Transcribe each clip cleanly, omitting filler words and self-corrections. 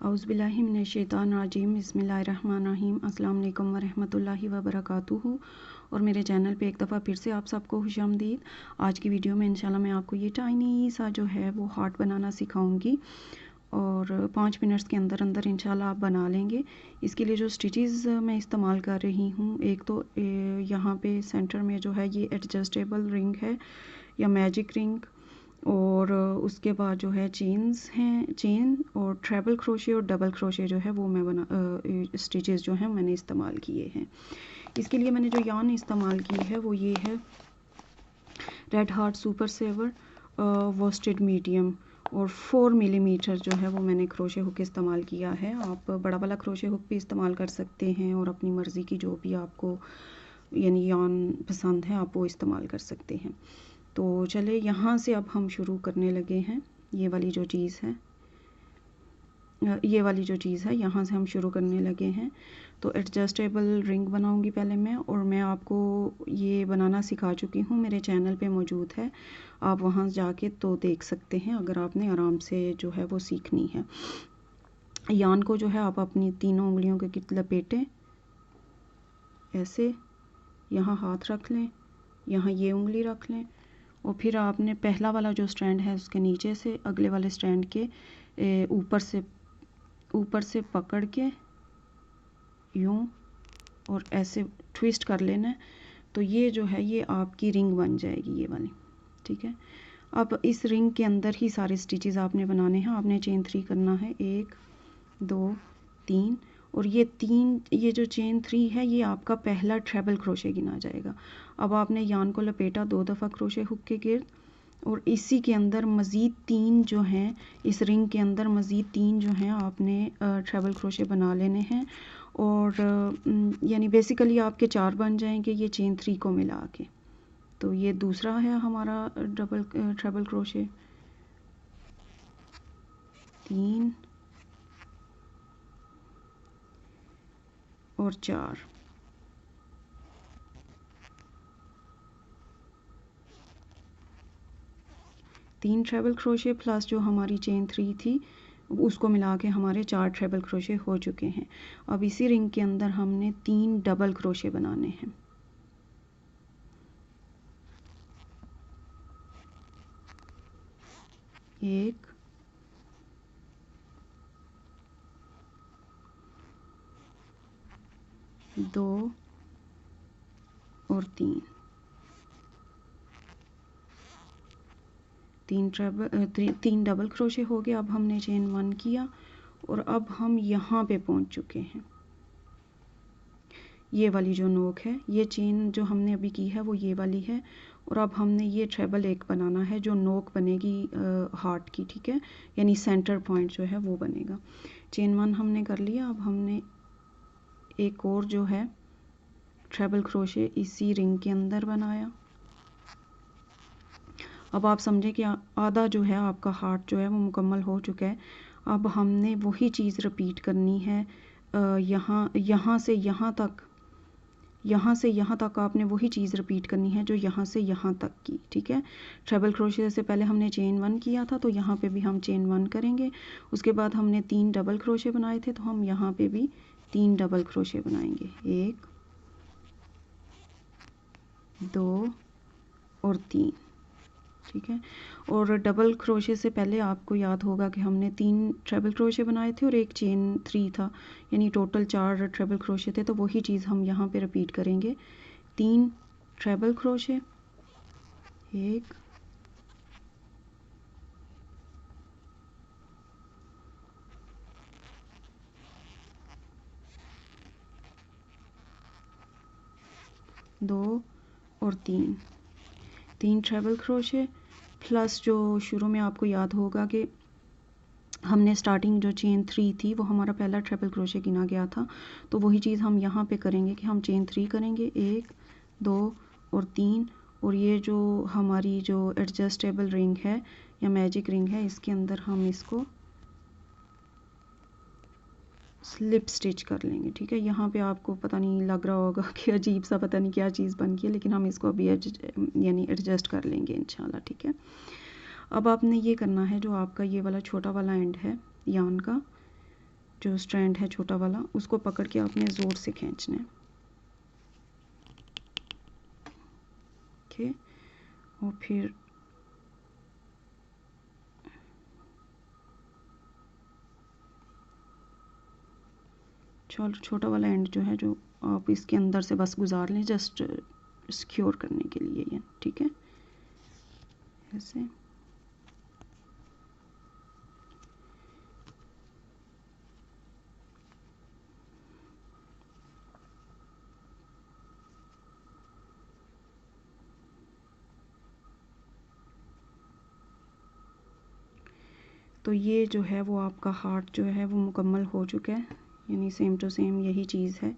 औज़ुबिल्लाहि मिनश्शैतानिर्रजीम बिस्मिल्लाहिर्रहमानिर्रहीम अस्सलाम वालेकुम वरहमतुल्लाहि वबरकातुहू। और मेरे चैनल पे एक दफ़ा फिर से आप सबको खुशामदीद। आज की वीडियो में इंशाल्लाह मैं आपको ये टाइनी सा जो है वो हार्ट बनाना सिखाऊंगी और 5 मिनट्स के अंदर अंदर इंशाल्लाह आप बना लेंगे। इसके लिए जो स्टिचेस मैं इस्तेमाल कर रही हूँ, एक तो यहाँ पे सेंटर में जो है ये एडजस्टेबल रिंग है या मैजिक रिंग, और उसके बाद जो है चेन्स हैं, चेन और ट्रेबल क्रोशे और डबल क्रोशे जो है वो मैं स्टिचेस जो हैं मैंने इस्तेमाल किए हैं। इसके लिए मैंने जो यार्न इस्तेमाल की है वो ये है red heart super saver worsted medium, और 4 मिलीमीटर जो है वो मैंने क्रोशे हुक इस्तेमाल किया है। आप बड़ा वाला क्रोशे हुक भी इस्तेमाल कर सकते हैं और अपनी मर्ज़ी की जो भी आपको यानी यार्न पसंद है आप वो इस्तेमाल कर सकते हैं। तो चले यहाँ से अब हम शुरू करने लगे हैं। ये वाली जो चीज़ है यहाँ से हम शुरू करने लगे हैं। तो एडजस्टेबल रिंग बनाऊंगी पहले मैं, और मैं आपको ये बनाना सिखा चुकी हूँ, मेरे चैनल पे मौजूद है, आप वहाँ जाके तो देख सकते हैं अगर आपने आराम से जो है वो सीखनी है। यार्न को जो है आप अपनी तीनों उंगलियों के लपेटें, ऐसे यहाँ हाथ रख लें, यहाँ ये उंगली रख लें, और फिर आपने पहला वाला जो स्ट्रैंड है उसके नीचे से अगले वाले स्ट्रैंड के ऊपर से पकड़ के यूं और ऐसे ट्विस्ट कर लेना है। तो ये जो है ये आपकी रिंग बन जाएगी, ये वाली, ठीक है। अब इस रिंग के अंदर ही सारे स्टिचेस आपने बनाने हैं। आपने चेन 3 करना है, 1 2 3, और ये जो चेन 3 है ये आपका पहला ट्रेबल क्रोशे गिना जाएगा। अब आपने यार्न को लपेटा 2 दफ़ा क्रोशे हुक के गिर्द, और इसी के अंदर मज़ीद 3 जो हैं, इस रिंग के अंदर मज़ीद 3 जो हैं आपने ट्रेबल क्रोशे बना लेने हैं। और यानी बेसिकली आपके 4 बन जाएंगे ये चेन 3 को मिला के। तो ये दूसरा है हमारा ट्रेबल क्रोशे, 3 और 4, तीन ट्रेबल क्रोशे प्लस जो हमारी चेन 3 थी उसको मिला के हमारे 4 ट्रेबल क्रोशे हो चुके हैं। अब इसी रिंग के अंदर हमने 3 डबल क्रोशे बनाने हैं। एक, दो और 3, तीन डबल क्रोशे हो गए। अब हमने चेन 1 किया और अब हम यहाँ पे पहुँच चुके हैं। ये वाली जो नोक है, ये चेन जो हमने अभी की है वो ये वाली है, और अब हमने ये ट्रेबल एक बनाना है जो नोक बनेगी हार्ट की, ठीक है, यानी सेंटर पॉइंट जो है वो बनेगा। चेन 1 हमने कर लिया। अब हमने एक और जो है ट्रेबल क्रोशे इसी रिंग के अंदर बनाया। अब आप समझें कि आधा जो है आपका हार्ट जो है वो मुकम्मल हो चुका है। अब हमने वही चीज़ रिपीट करनी है, यहाँ से यहाँ तक आपने वही चीज़ रिपीट करनी है जो यहाँ से यहाँ तक की, ठीक है। ट्रेबल क्रोशे से पहले हमने चेन 1 किया था तो यहाँ पे भी हम चेन 1 करेंगे। उसके बाद हमने 3 डबल क्रोशे बनाए थे तो हम यहाँ पे भी 3 डबल क्रोशे बनाएंगे, 1 2 और 3, ठीक है। और डबल क्रोशे से पहले आपको याद होगा कि हमने 3 ट्रेबल क्रोशे बनाए थे और एक चेन 3 था, यानी टोटल 4 ट्रेबल क्रोशे थे। तो वही चीज़ हम यहाँ पे रिपीट करेंगे। 3 ट्रेबल क्रोशे, 1 2 और 3 ट्रेबल क्रोशे प्लस जो शुरू में आपको याद होगा कि हमने स्टार्टिंग जो चेन 3 थी वो हमारा पहला ट्रेबल क्रोशे गिना गया था। तो वही चीज़ हम यहाँ पे करेंगे कि हम चेन 3 करेंगे, 1 2 और 3, और ये जो हमारी जो एडजस्टेबल रिंग है या मैजिक रिंग है इसके अंदर हम इसको स्लिप स्टिच कर लेंगे, ठीक है। यहाँ पे आपको पता नहीं लग रहा होगा कि अजीब सा पता नहीं क्या चीज़ बन गई है, लेकिन हम इसको अभी यानी एडजस्ट कर लेंगे इंशाल्लाह, ठीक है। अब आपने ये करना है, जो आपका ये वाला छोटा वाला एंड है यार्न का, जो स्ट्रैंड है छोटा वाला, उसको पकड़ के आपने ज़ोर से खींचना है। ओके, और फिर छोटा वाला एंड जो है, जो आप इसके अंदर से बस गुजार लें, जस्ट सिक्योर करने के लिए ये, ठीक है, ऐसे। तो ये जो है वो आपका हार्ट जो है वो मुकम्मल हो चुका है, यानी सेम टू सेम यही चीज़ है,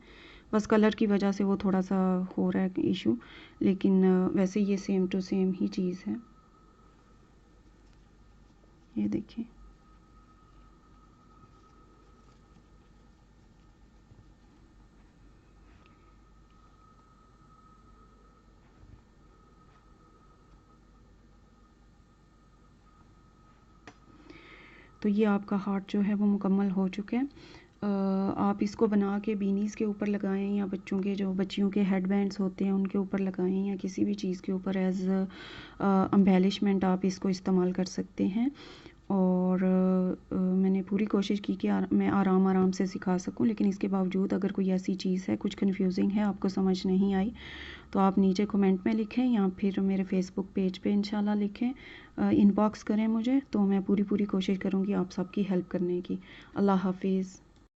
बस कलर की वजह से वो थोड़ा सा हो रहा है इशू, लेकिन वैसे ये सेम टू सेम ही चीज़ है। ये देखिए, तो ये आपका हार्ट जो है वो मुकम्मल हो चुके हैं। आप इसको बना के बीनीज़ के ऊपर लगाएं, या बच्चों के जो बच्चियों के हेड बैंड्स होते हैं उनके ऊपर लगाएं, या किसी भी चीज़ के ऊपर एज एम्बेलिशमेंट आप इसको इस्तेमाल कर सकते हैं। और मैंने पूरी कोशिश की कि मैं आराम आराम से सिखा सकूं, लेकिन इसके बावजूद अगर कोई ऐसी चीज़ है, कुछ कंफ्यूजिंग है, आपको समझ नहीं आई, तो आप नीचे कमेंट में लिखें, या फिर मेरे फेसबुक पेज पे इंशाल्लाह लिखें, इनबॉक्स करें मुझे, तो मैं पूरी कोशिश करूँगी आप सबकी हेल्प करने की। अल्लाह हाफिज़।